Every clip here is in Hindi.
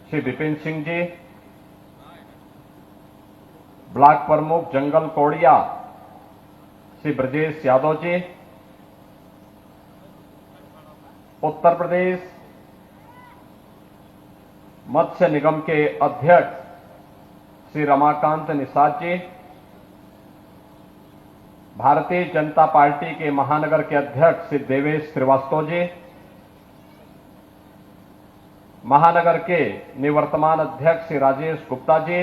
श्री विपिन सिंह जी, ब्लॉक प्रमुख जंगल कोड़िया श्री ब्रजेश यादव जी, उत्तर प्रदेश मत्स्य निगम के अध्यक्ष श्री रमाकांत निषाद जी, भारतीय जनता पार्टी के महानगर के अध्यक्ष श्री देवेश श्रीवास्तव जी, महानगर के निवर्तमान अध्यक्ष श्री राजेश गुप्ता जी,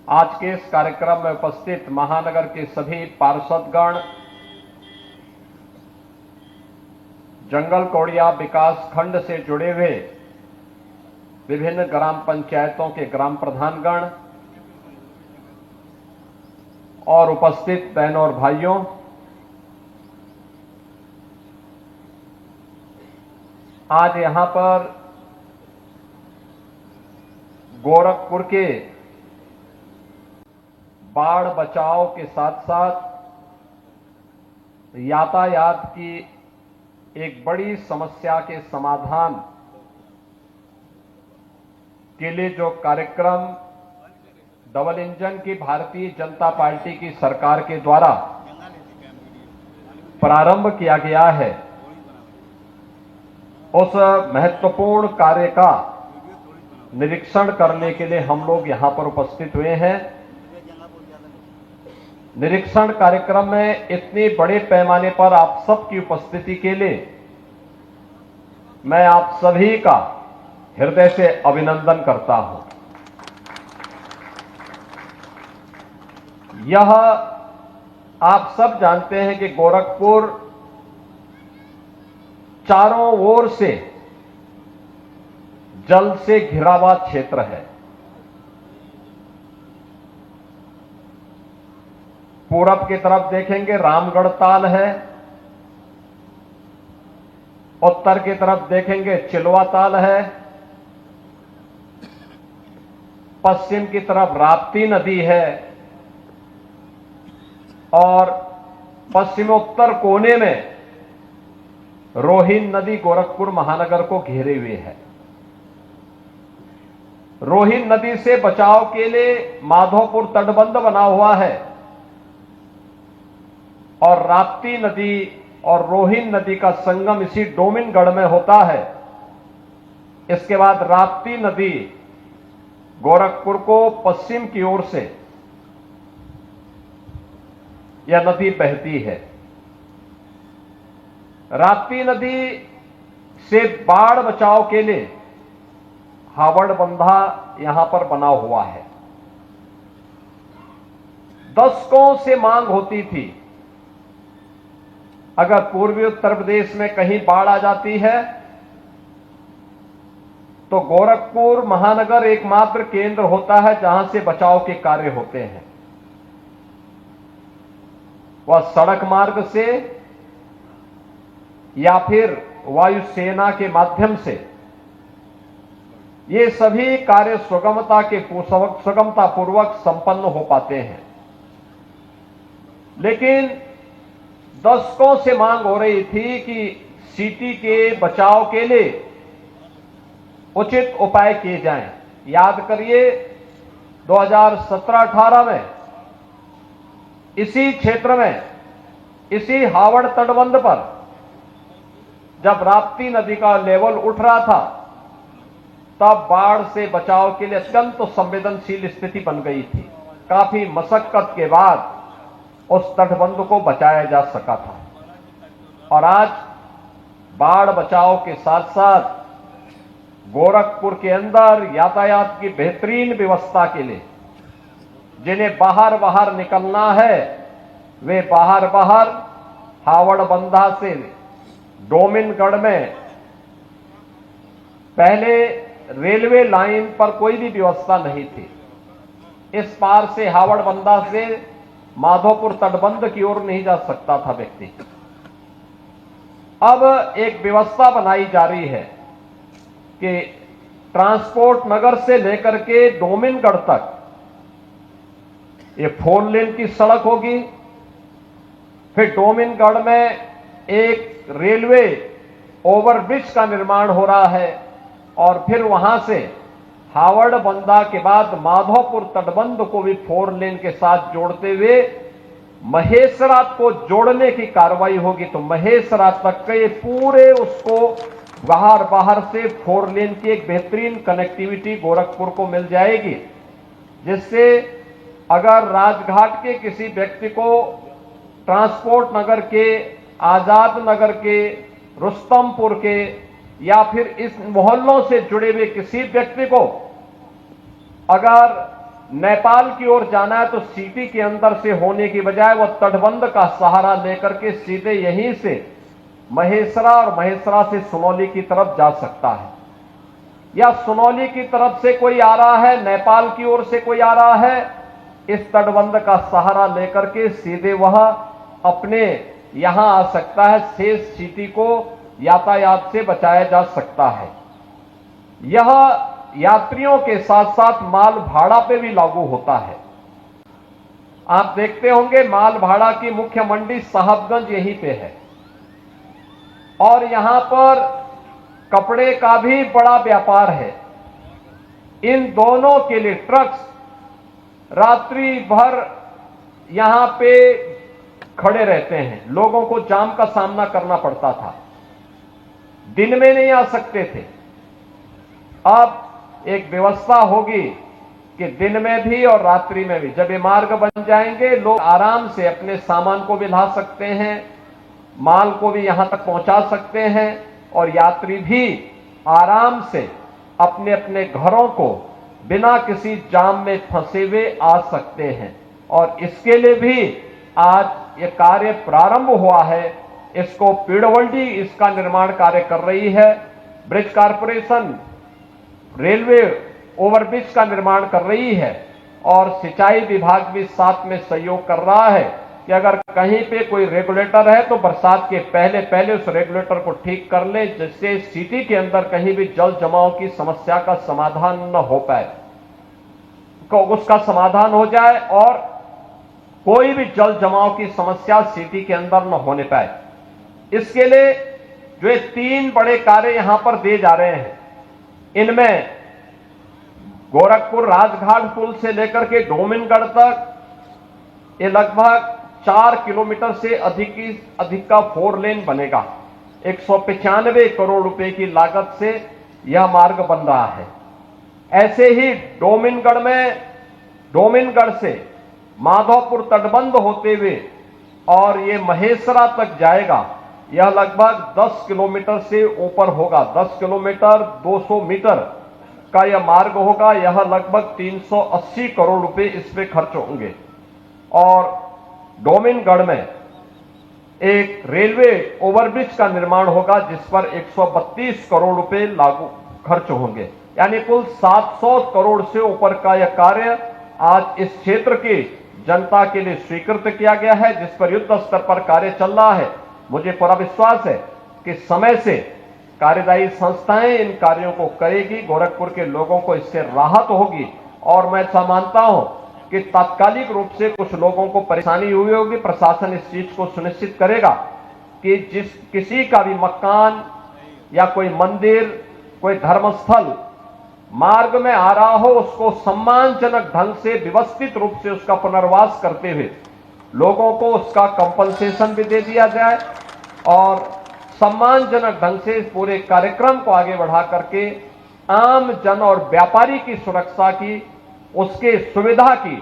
आज के इस कार्यक्रम में उपस्थित महानगर के सभी पार्षदगण, जंगल कोड़िया विकास खंड से जुड़े हुए विभिन्न ग्राम पंचायतों के ग्राम प्रधानगण और उपस्थित बहनों और भाइयों, आज यहां पर गोरखपुर के बाढ़ बचाव के साथ साथ यातायात की एक बड़ी समस्या के समाधान के लिए जो कार्यक्रम डबल इंजन की भारतीय जनता पार्टी की सरकार के द्वारा प्रारंभ किया गया है, उस महत्वपूर्ण कार्य का निरीक्षण करने के लिए हम लोग यहां पर उपस्थित हुए हैं। निरीक्षण कार्यक्रम में इतने बड़े पैमाने पर आप सबकी उपस्थिति के लिए मैं आप सभी का हृदय से अभिनंदन करता हूं। यह आप सब जानते हैं कि गोरखपुर चारों ओर से जल से घिरा हुआ क्षेत्र है। पूरब की तरफ देखेंगे रामगढ़ ताल है, उत्तर की तरफ देखेंगे चिलवा ताल है, पश्चिम की तरफ राप्ती नदी है और पश्चिमोत्तर कोने में रोहिन नदी गोरखपुर महानगर को घेरे हुए है। रोहिन नदी से बचाव के लिए माधोपुर तटबंध बना हुआ है और राप्ती नदी और रोहिन नदी का संगम इसी डोमिनगढ़ में होता है। इसके बाद राप्ती नदी गोरखपुर को पश्चिम की ओर से यह नदी बहती है। राप्ती नदी से बाढ़ बचाव के लिए हावड़ बंधा यहां पर बना हुआ है। दशकों से मांग होती थी, अगर पूर्वी उत्तर प्रदेश में कहीं बाढ़ आ जाती है तो गोरखपुर महानगर एकमात्र केंद्र होता है जहां से बचाव के कार्य होते हैं। वह सड़क मार्ग से या फिर वायुसेना के माध्यम से ये सभी कार्य सुगमता पूर्वक संपन्न हो पाते हैं। लेकिन दशकों से मांग हो रही थी कि सिटी के बचाव के लिए उचित उपाय किए जाएं। याद करिए 2017-18 में इसी क्षेत्र में, इसी हावड़ तटबंध पर जब राप्ती नदी का लेवल उठ रहा था, तब बाढ़ से बचाव के लिए अत्यंत संवेदनशील स्थिति बन गई थी। काफी मशक्कत के बाद उस तटबंध को बचाया जा सका था और आज बाढ़ बचाव के साथ साथ गोरखपुर के अंदर यातायात की बेहतरीन व्यवस्था के लिए जिन्हें बाहर निकलना है वे बाहर हावड़ बंधा से डोमिनगढ़ में पहले रेलवे लाइन पर कोई भी व्यवस्था नहीं थी। इस पार से हावड़ बंधा से माधोपुर तटबंध की ओर नहीं जा सकता था व्यक्ति। अब एक व्यवस्था बनाई जा रही है कि ट्रांसपोर्ट नगर से लेकर के डोमिनगढ़ तक ये 4 लेन की सड़क होगी। फिर डोमिनगढ़ में एक रेलवे ओवरब्रिज का निर्माण हो रहा है और फिर वहां से हावड़ बंदा के बाद माधोपुर तटबंध को भी 4 लेन के साथ जोड़ते हुए महेसरा को जोड़ने की कार्रवाई होगी। तो महेसरा तक के पूरे उसको बाहर से 4 लेन की एक बेहतरीन कनेक्टिविटी गोरखपुर को मिल जाएगी, जिससे अगर राजघाट के किसी व्यक्ति को ट्रांसपोर्ट नगर के, आजाद नगर के, रुस्तमपुर के या फिर इस मोहल्लों से जुड़े हुए किसी व्यक्ति को अगर नेपाल की ओर जाना है तो सिटी के अंदर से होने की बजाय वह तटबंध का सहारा लेकर के सीधे यहीं से महेसरा और महेसरा से सुनौली की तरफ जा सकता है, या सुनौली की तरफ से कोई आ रहा है, नेपाल की ओर से कोई आ रहा है, इस तटबंध का सहारा लेकर के सीधे वह अपने यहां आ सकता है। शेष सिटी को यातायात से बचाया जा सकता है। यह यात्रियों के साथ साथ माल भाड़ा पे भी लागू होता है। आप देखते होंगे माल भाड़ा की मुख्य मंडी साहबगंज यहीं पे है और यहां पर कपड़े का भी बड़ा व्यापार है। इन दोनों के लिए ट्रक्स रात्रि भर यहां पे खड़े रहते हैं। लोगों को जाम का सामना करना पड़ता था, दिन में नहीं आ सकते थे। अब एक व्यवस्था होगी कि दिन में भी और रात्रि में भी, जब ये मार्ग बन जाएंगे लोग आराम से अपने सामान को भी ला सकते हैं, माल को भी यहां तक पहुंचा सकते हैं और यात्री भी आराम से अपने अपने घरों को बिना किसी जाम में फंसे हुए आ सकते हैं। और इसके लिए भी आज ये कार्य प्रारंभ हुआ है। इसको पीडब्ल्यूडी इसका निर्माण कार्य कर रही है, ब्रिज कारपोरेशन रेलवे ओवरब्रिज का निर्माण कर रही है और सिंचाई विभाग भी साथ में सहयोग कर रहा है कि अगर कहीं पे कोई रेगुलेटर है तो बरसात के पहले पहले उस रेगुलेटर को ठीक कर ले, जिससे सिटी के अंदर कहीं भी जल जमाव की समस्या का समाधान न हो पाए, तो उसका समाधान हो जाए और कोई भी जल जमाव की समस्या सिटी के अंदर न होने पाए। इसके लिए जो 3 बड़े कार्य यहां पर दिए जा रहे हैं, इनमें गोरखपुर राजघाट पुल से लेकर के डोमिनगढ़ तक ये लगभग 4 किलोमीटर से अधिक का 4 लेन बनेगा। 195 करोड़ रुपए की लागत से यह मार्ग बन रहा है। ऐसे ही डोमिनगढ़ से माधोपुर तटबंध होते हुए और ये महेसरा तक जाएगा। यह लगभग 10 किलोमीटर से ऊपर होगा, 10 किलोमीटर 200 मीटर का यह मार्ग होगा। यह लगभग 380 करोड़ रुपए इस पे खर्च होंगे। और डोमिनगढ़ में एक रेलवे ओवरब्रिज का निर्माण होगा जिस पर 132 करोड़ रुपए लागू खर्च होंगे, यानी कुल 700 करोड़ से ऊपर का यह कार्य आज इस क्षेत्र की जनता के लिए स्वीकृत किया गया है, जिस पर युद्ध स्तर पर कार्य चल रहा है। मुझे पूरा विश्वास है कि समय से कार्यदायी संस्थाएं इन कार्यों को करेगी, गोरखपुर के लोगों को इससे राहत होगी। और मैं ऐसा मानता हूं कि तात्कालिक रूप से कुछ लोगों को परेशानी हुई होगी, प्रशासन इस चीज को सुनिश्चित करेगा कि किसी का भी मकान या कोई मंदिर, कोई धर्मस्थल मार्ग में आ रहा हो, उसको सम्मानजनक ढंग से व्यवस्थित रूप से उसका पुनर्वास करते हुए लोगों को उसका कंपनसेशन भी दे दिया जाए और सम्मानजनक ढंग से इस पूरे कार्यक्रम को आगे बढ़ा करके आम जन और व्यापारी की सुरक्षा की, उसके सुविधा की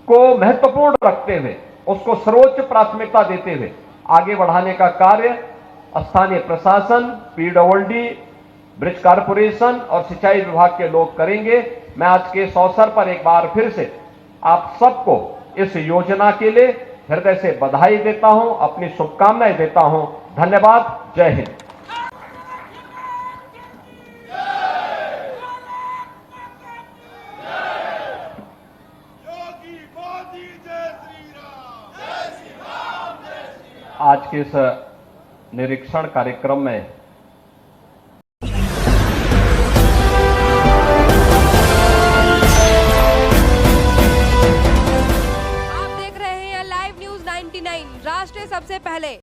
को महत्वपूर्ण रखते हुए, उसको सर्वोच्च प्राथमिकता देते हुए आगे बढ़ाने का कार्य स्थानीय प्रशासन, पीडब्ल्यूडी, ब्रिज कारपोरेशन और सिंचाई विभाग के लोग करेंगे। मैं आज के इस अवसर पर एक बार फिर से आप सबको इस योजना के लिए हृदय से बधाई देता हूं, अपनी शुभकामनाएं देता हूं। धन्यवाद। जय हिंद। आज के इस निरीक्षण कार्यक्रम में आप देख रहे हैं लाइव न्यूज 99 राष्ट्र सबसे पहले।